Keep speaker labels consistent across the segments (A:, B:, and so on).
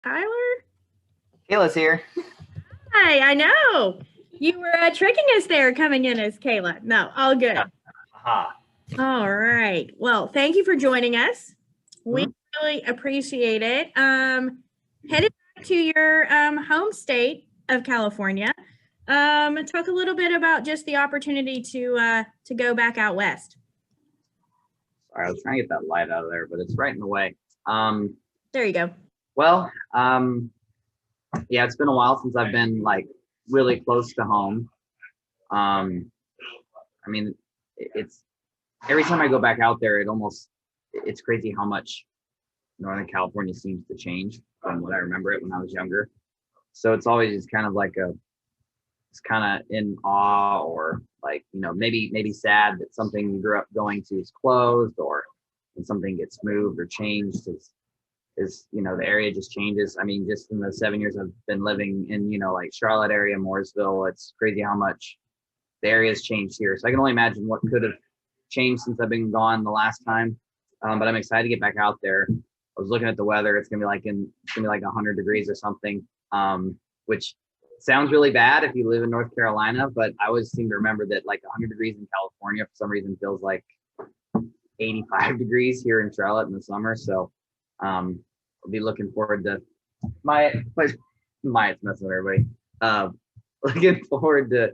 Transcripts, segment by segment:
A: Tyler?
B: Kayla's here.
A: Hi, I know. You were tricking us there coming in as Kayla. No, all good.
B: Aha.
A: All right. Well, thank you for joining us. We really appreciate it. Headed back to your home state of California. Talk a little bit about just the opportunity to go back out west.
B: Sorry, I was trying to get that light out of there, but it's right in the way.
A: There you go.
B: Well, yeah, it's been a while since I've been like really close to home. I mean, it's every time I go back out there, it's crazy how much Northern California seems to change from what I remember it when I was younger. So it's always just kind of like it's kind of in awe, or like, maybe sad that something you grew up going to is closed, or when something gets moved or changed is the area just changes. I mean, just in the 7 years I've been living in, like Charlotte area, Mooresville, it's crazy how much the area's changed here. So I can only imagine what could have changed since I've been gone the last time. But I'm excited to get back out there. I was looking at the weather. It's gonna be like 100 degrees or something, which sounds really bad if you live in North Carolina, but I always seem to remember that like 100 degrees in California for some reason feels like 85 degrees here in Charlotte in the summer. So I'll be looking forward to Myatt's messing with everybody. Looking forward to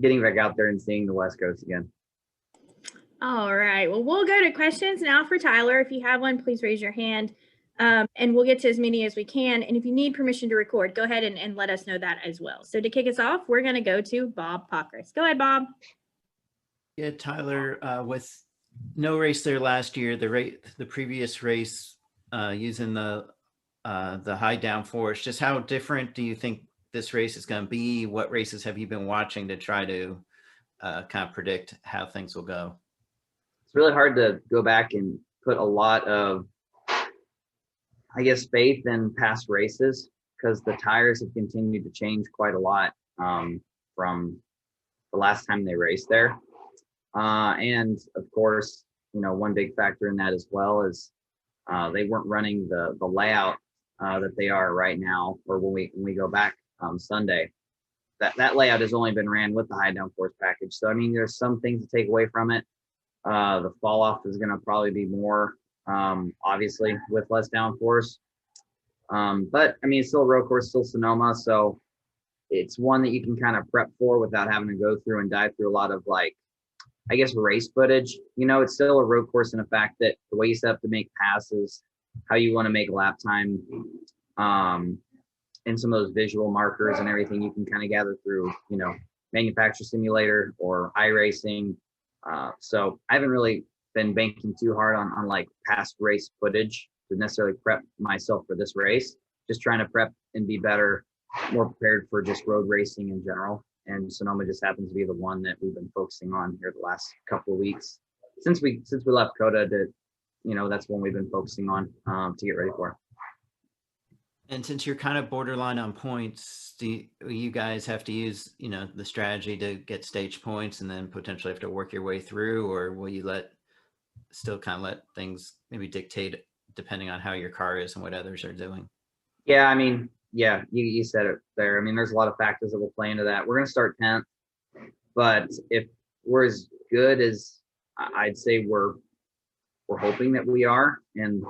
B: getting back out there and seeing the West Coast again.
A: All right. Well, we'll go to questions now for Tyler. If you have one, please raise your hand, and we'll get to as many as we can. And if you need permission to record, go ahead and let us know that as well. So to kick us off, we're going to go to Bob Pockris. Go ahead, Bob.
C: Yeah, Tyler, with no race there last year, the previous race using the high downforce, just how different do you think this race is going to be? What races have you been watching to try to kind of predict how things will go?
B: It's really hard to go back and put a lot of, I guess, faith in past races, because the tires have continued to change quite a lot from the last time they raced there. And of course, one big factor in that as well is they weren't running the layout that they are right now, or when we go back Sunday. That layout has only been ran with the high downforce package. So I mean, there's some things to take away from it. The fall off is going to probably be more, obviously, with less downforce. But I mean, it's still a road course, still Sonoma, so it's one that you can kind of prep for without having to go through and dive through a lot of, like, I guess, race footage. It's still a road course in the fact that the way you set up to make passes, how you want to make lap time, and some of those visual markers and everything you can kind of gather through, manufacturer simulator or iRacing. So I haven't really been banking too hard on like past race footage to necessarily prep myself for this race. Just trying to prep and be better, more prepared for just road racing in general. And Sonoma just happens to be the one that we've been focusing on here the last couple of weeks since we left COTA. That's one we've been focusing on to get ready for.
C: And since you're kind of borderline on points, do you guys have to use, the strategy to get stage points and then potentially have to work your way through, or will you still kind of let things maybe dictate depending on how your car is and what others are doing?
B: Yeah, I mean, yeah, you said it there. I mean, there's a lot of factors that will play into that. We're going to start 10th, but if we're as good as I'd say we're hoping that we are, and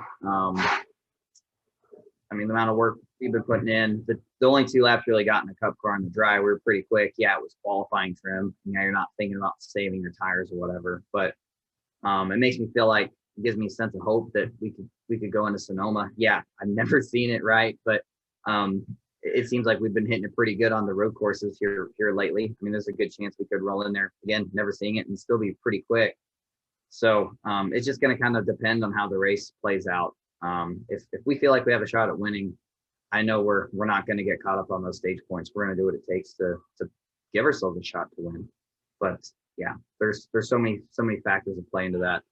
B: I mean, the amount of work we've been putting in, the only 2 laps really got in the cup car in the dry. We were pretty quick. Yeah, it was qualifying trim. You're not thinking about saving your tires or whatever, but it makes me feel like, it gives me a sense of hope that we could go into Sonoma. Yeah, I've never seen it, right? But it seems like we've been hitting it pretty good on the road courses here lately. I mean, there's a good chance we could roll in there again, never seeing it, and still be pretty quick. So it's just going to kind of depend on how the race plays out. If we feel like we have a shot at winning, I know we're not going to get caught up on those stage points. We're going to do what it takes to give ourselves a shot to win. But yeah, there's so many factors that play into that.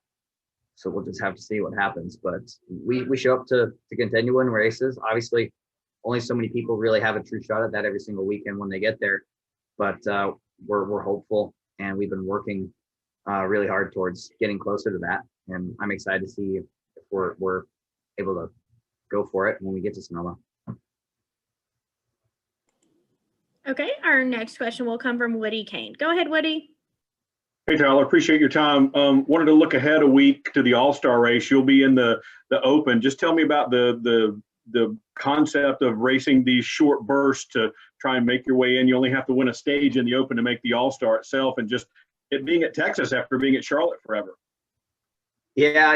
B: So we'll just have to see what happens. But we show up to continue to win races. Obviously, only so many people really have a true shot at that every single weekend when they get there. But we're hopeful, and we've been working really hard towards getting closer to that. And I'm excited to see if we're able to go for it when we get to Sonoma.
A: Okay, our next question will come from Woody Kane. Go ahead, Woody.
D: Hey, Tyler, appreciate your time. Wanted to look ahead a week to the All-Star race. You'll be in the Open. Just tell me about the concept of racing these short bursts to try and make your way in. You only have to win a stage in the Open to make the All-Star itself, and just it being at Texas after being at Charlotte forever.
B: Yeah,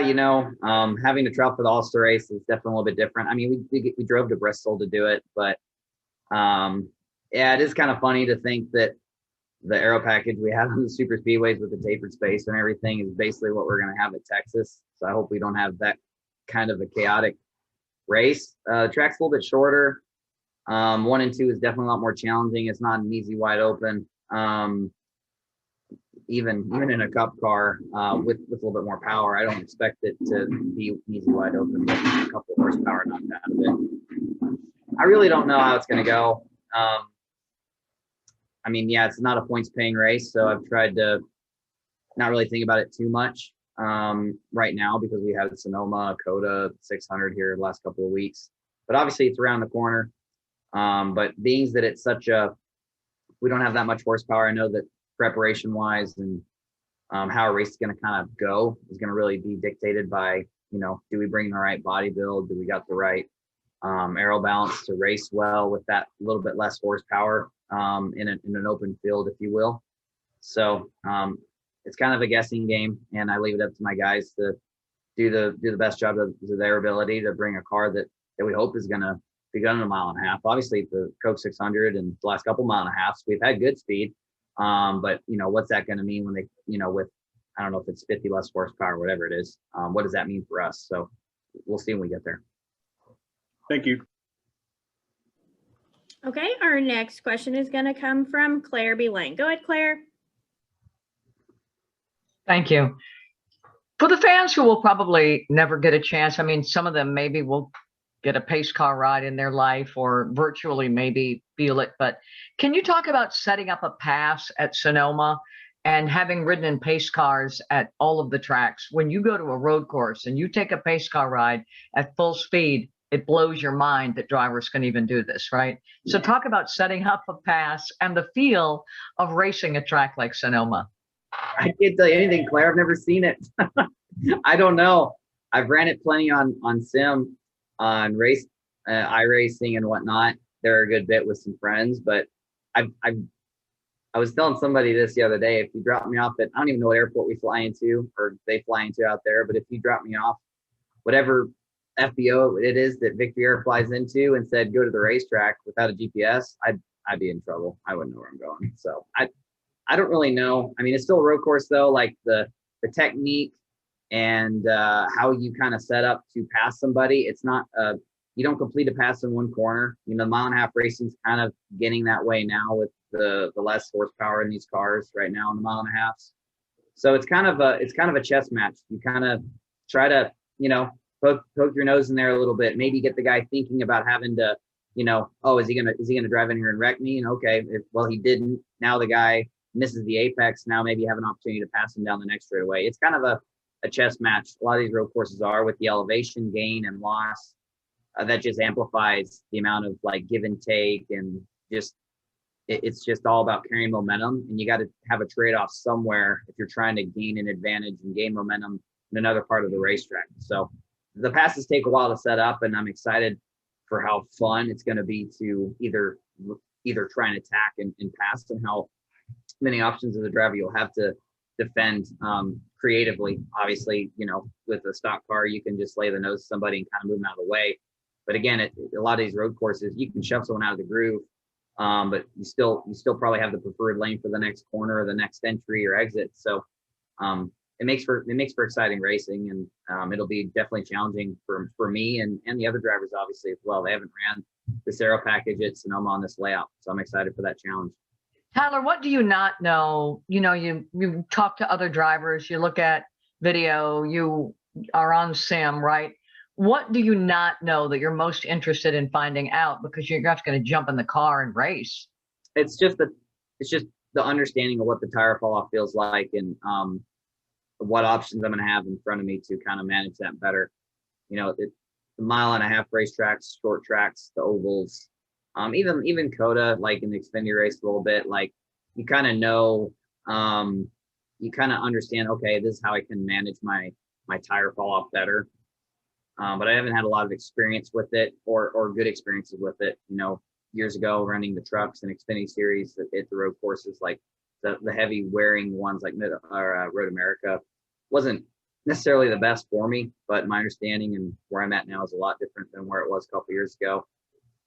B: having to travel for the All-Star race is definitely a little bit different. I mean, we drove to Bristol to do it, but yeah, it is kind of funny to think that the aero package we have on the super speedways with the tapered space and everything is basically what we're going to have at Texas. So I hope we don't have that kind of a chaotic race. Track's a little bit shorter. 1 and 2 is definitely a lot more challenging. It's not an easy wide open. Even in a cup car with a little bit more power, I don't expect it to be easy wide open, but a couple horsepower knocked out of it. I really don't know how it's going to go. I mean, yeah, it's not a points paying race, so I've tried to not really think about it too much right now because we had Sonoma, Coda 600 here the last couple of weeks. But obviously it's around the corner. But being that it's we don't have that much horsepower, I know that preparation wise and how a race is going to kind of go is going to really be dictated by, do we bring the right body build? Do we got the right aero balance to race well with that little bit less horsepower in an open field, if you will. So it's kind of a guessing game, and I leave it up to my guys to do the best job of their ability to bring a car that we hope is going to be done in a mile and a half. Obviously, the Coke 600 and the last couple mile and a halves, we've had good speed. But what's that going to mean when they, with, I don't know if it's 50 less horsepower, whatever it is. What does that mean for us? So we'll see when we get there.
D: Thank you.
A: Okay, our next question is going to come from Claire B. Lang. Go ahead, Claire.
E: Thank you. For the fans who will probably never get a chance, I mean, some of them maybe will get a pace car ride in their life or virtually maybe feel it, but can you talk about setting up a pass at Sonoma and having ridden in pace cars at all of the tracks? When you go to a road course and you take a pace car ride at full speed, it blows your mind that drivers can even do this, right? So talk about setting up a pass and the feel of racing a track like Sonoma.
B: I can't tell you anything, Claire. I've never seen it. I don't know. I've ran it plenty on sim, on race, iRacing and whatnot. They're a good bit with some friends, but I was telling somebody this the other day. If you drop me off at, I don't even know what airport we fly into or they fly into out there, but if you drop me off, whatever FBO it is that Victory Air flies into and said, go to the racetrack without a GPS, I'd be in trouble. I wouldn't know where I'm going. So I don't really know. I mean, it's still a road course though, like the technique and how you kind of set up to pass somebody. It's not, you don't complete a pass in one corner. Mile and a half racing's kind of getting that way now with the less horsepower in these cars right now in the mile and a half. So it's kind of a chess match. You kind of try to, poke your nose in there a little bit, maybe get the guy thinking about having to, oh, is he gonna drive in here and wreck me? And okay, well, he didn't. Now the guy misses the apex. Now maybe you have an opportunity to pass him down the next straightaway. It's kind of a chess match. A lot of these road courses are with the elevation gain and loss. That just amplifies the amount of like give and take, and just it's just all about carrying momentum. And you got to have a trade-off somewhere if you're trying to gain an advantage and gain momentum in another part of the racetrack. So the passes take a while to set up, and I'm excited for how fun it's going to be to either try and attack and pass, and how many options as a driver you'll have to defend creatively. Obviously, with a stock car, you can just lay the nose to somebody and kind of move them out of the way. But again, a lot of these road courses, you can shove someone out of the groove, but you still probably have the preferred lane for the next corner or the next entry or exit. So it makes for exciting racing, and it'll be definitely challenging for me and the other drivers obviously as well. They haven't ran this aero package at Sonoma on this layout, so I'm excited for that challenge.
E: Tyler, what do you not know? You talk to other drivers, you look at video, you are on sim, right? What do you not know that you're most interested in finding out, because you're not going to jump in the car and race?
B: It's just the understanding of what the tire fall off feels like, and what options I'm going to have in front of me to kind of manage that better. The mile and a half racetracks, short tracks, the ovals, Even Coda, like in the Xfinity race a little bit, like you kind of know, you kind of understand, okay, this is how I can manage my tire fall off better. But I haven't had a lot of experience with it or good experiences with it. You know, years ago running the trucks and Xfinity series at the road courses, like the heavy wearing ones like Road America wasn't necessarily the best for me, but my understanding and where I'm at now is a lot different than where it was a couple years ago.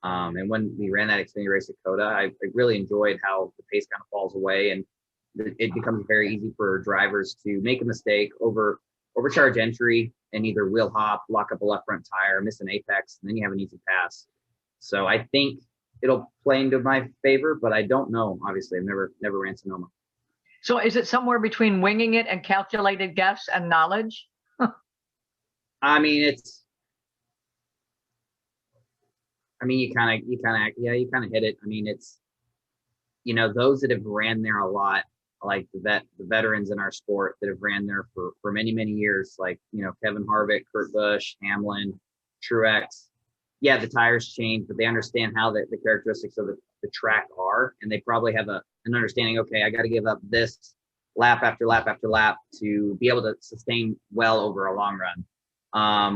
B: And when we ran that Xfinity race at Coda, I really enjoyed how the pace kind of falls away and it becomes very easy for drivers to make a mistake, overcharge entry, and either wheel hop, lock up a left front tire, miss an apex, and then you have an easy pass. So I think it'll play into my favor, but I don't know. Obviously, I've never ran Sonoma.
E: So is it somewhere between winging it and calculated guess and knowledge?
B: I mean, you kind of hit it. I mean, it's, you know, those that have ran there a lot, like the veterans in our sport that have ran there for many, many years, like, you know, Kevin Harvick, Kurt Busch, Hamlin, Truex. Yeah, the tires change, but they understand how the characteristics of the track are, and they probably have an understanding, okay, I got to give up this lap after lap after lap to be able to sustain well over a long run.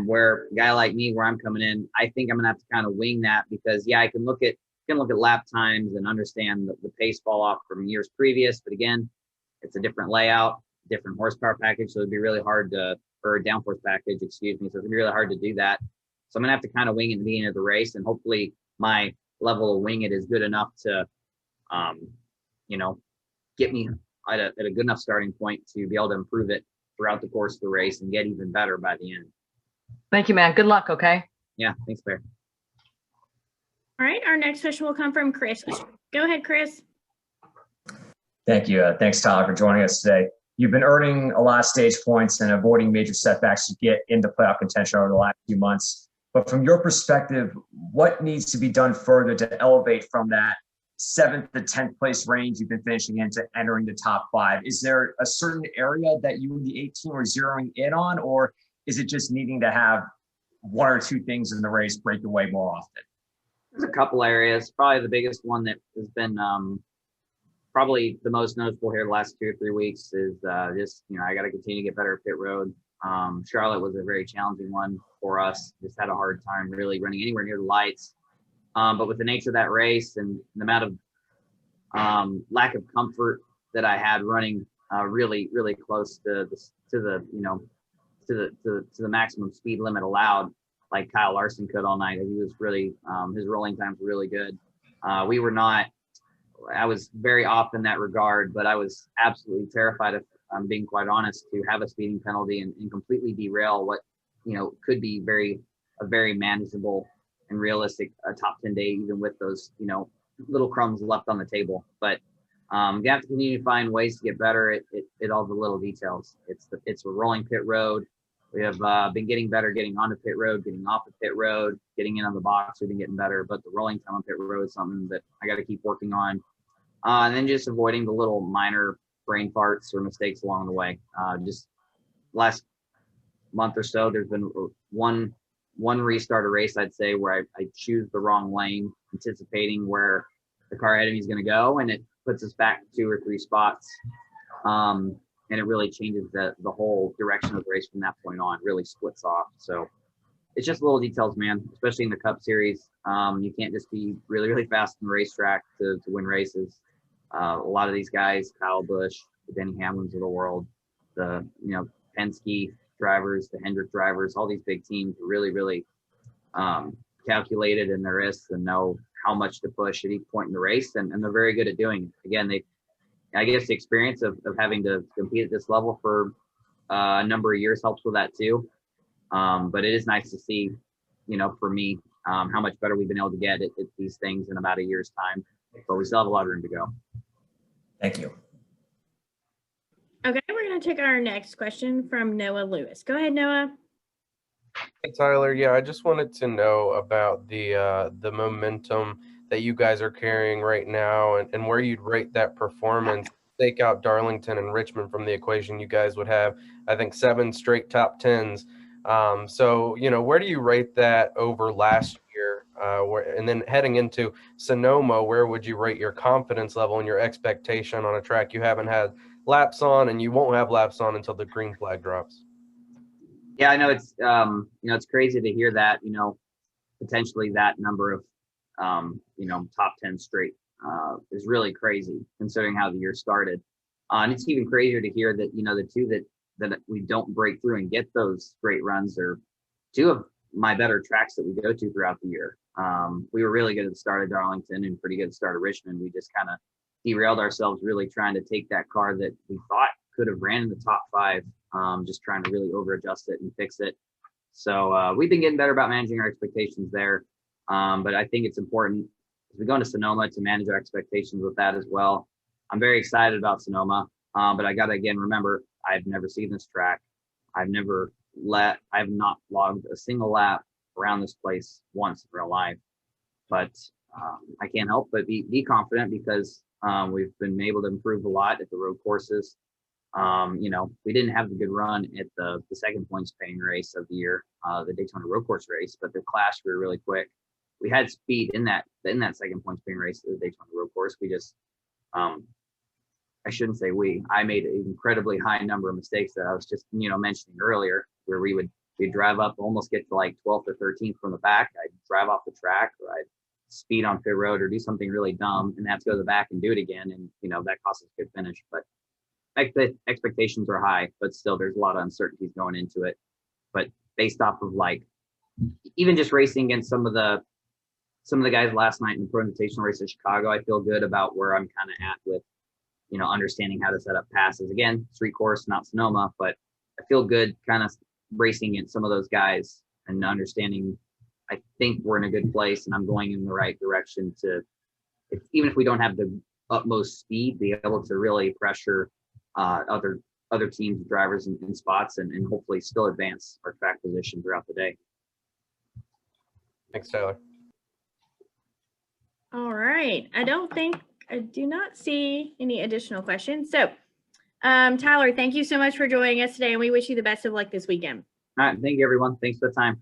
B: Where a guy like me, where I'm coming in, I think I'm gonna have to kind of wing that because, yeah, I can look at lap times and understand the pace fall off from years previous, but again, it's a different layout, different horsepower package, so it'd be really hard to, or downforce package, excuse me, so it'd be really hard to do that. So I'm gonna have to kind of wing it at the beginning of the race, and hopefully my level of wing it is good enough to, you know, get me at a good enough starting point to be able to improve it throughout the course of the race and get even better by the end.
E: Thank you, man. Good luck. Okay.
B: Yeah, thanks, Bear.
A: All right, our next question will come from Chris. Go ahead, Chris.
F: Thank you. Thanks, Tyler, for joining us today. You've been earning a lot of stage points and avoiding major setbacks to get into playoff contention over the last few months. But from your perspective, what needs to be done further to elevate from that 7th to 10th place range you've been finishing into entering the top 5? Is there a certain area that you and the 18 are zeroing in on, or is it just needing to have 1 or 2 things in the race break away more often?
B: There's a couple areas. Probably the biggest one that has been probably the most noticeable here the last 2 or 3 weeks is just, you know, I got to continue to get better at pit road. Charlotte was a very challenging one for us. Just had a hard time really running anywhere near the lights. But with the nature of that race and the amount of lack of comfort that I had running really, really close to the maximum speed limit allowed, like Kyle Larson could all night. He was really, his rolling times were really good. We were not, I was very off in that regard, but I was absolutely terrified of, being quite honest, to have a speeding penalty and completely derail what, you know, could be a very manageable and realistic top 10 day, even with those, you know, little crumbs left on the table. But you have to continue to find ways to get better at all the little details. It's a rolling pit road. We have been getting better, getting onto pit road, getting off of pit road, getting in on the box. We've been getting better, but the rolling time on pit road is something that I got to keep working on. And then just avoiding the little minor brain farts or mistakes along the way. Just last month or so, there's been one restart a race, I'd say, where I choose the wrong lane, anticipating where the car ahead of me is going to go, and it puts us back 2 or 3 spots. And it really changes the whole direction of the race from that point on, really splits off. So it's just little details, man, especially in the Cup Series. You can't just be really, really fast on the racetrack to win races. A lot of these guys, Kyle Busch, the Denny Hamlins of the world, the, you know, Penske drivers, the Hendrick drivers, all these big teams are really, really calculated in their risks and know how much to push at each point in the race. And they're very good at doing it. Again, I guess the experience of having to compete at this level for a number of years helps with that too. But it is nice to see, you know, for me, how much better we've been able to get at these things in about a year's time. But we still have a lot of room to go.
F: Thank you.
A: Okay, we're going to take our next question from Noah Lewis. Go ahead, Noah.
G: Hey, Tyler. Yeah, I just wanted to know about the momentum that you guys are carrying right now and where you'd rate that performance. Take out Darlington and Richmond from the equation, you guys would have, I think, 7 straight top 10s. So, you know, where do you rate that over last year? And then heading into Sonoma, where would you rate your confidence level and your expectation on a track you haven't had laps on, and you won't have laps on until the green flag drops?
B: Yeah, I know it's it's crazy to hear that, potentially that number of top 10 straight is really crazy considering how the year started. And it's even crazier to hear that, the two that we don't break through and get those great runs are two of my better tracks that we go to throughout the year. We were really good at the start of Darlington and pretty good at the start of Richmond. We just kind of derailed ourselves really trying to take that car that we thought could have ran in the top 5, just trying to really over adjust it and fix it. So we've been getting better about managing our expectations there. But I think it's important as we go into Sonoma to manage our expectations with that as well. I'm very excited about Sonoma, but I got to again remember I've never seen this track. I've not logged a single lap around this place once in real life. But I can't help but be confident because we've been able to improve a lot at the road courses. We didn't have the good run at the second points paying race of the year, the Daytona road course race, but the Clash we were really quick. We had speed in that second points paying race of the Daytona road course. We just, I shouldn't say I made an incredibly high number of mistakes that I was just, mentioning earlier, where we'd drive up, almost get to like 12th or 13th from the back. I'd drive off the track, or I'd speed on pit road or do something really dumb and have to go to the back and do it again. And, that cost us a good finish, but expectations are high, but still there's a lot of uncertainties going into it. But based off of even just racing against some of the guys last night in the Pro Invitational race in Chicago, I feel good about where I'm kind of at with, understanding how to set up passes. Again, street course, not Sonoma, but I feel good kind of racing against some of those guys and understanding I think we're in a good place and I'm going in the right direction to, even if we don't have the utmost speed, be able to really pressure other teams, drivers in spots and hopefully still advance our track position throughout the day.
G: Thanks, Tyler.
A: All right. I do not see any additional questions. So, Tyler, thank you so much for joining us today, and we wish you the best of luck this weekend.
B: All right. Thank you, everyone. Thanks for the time.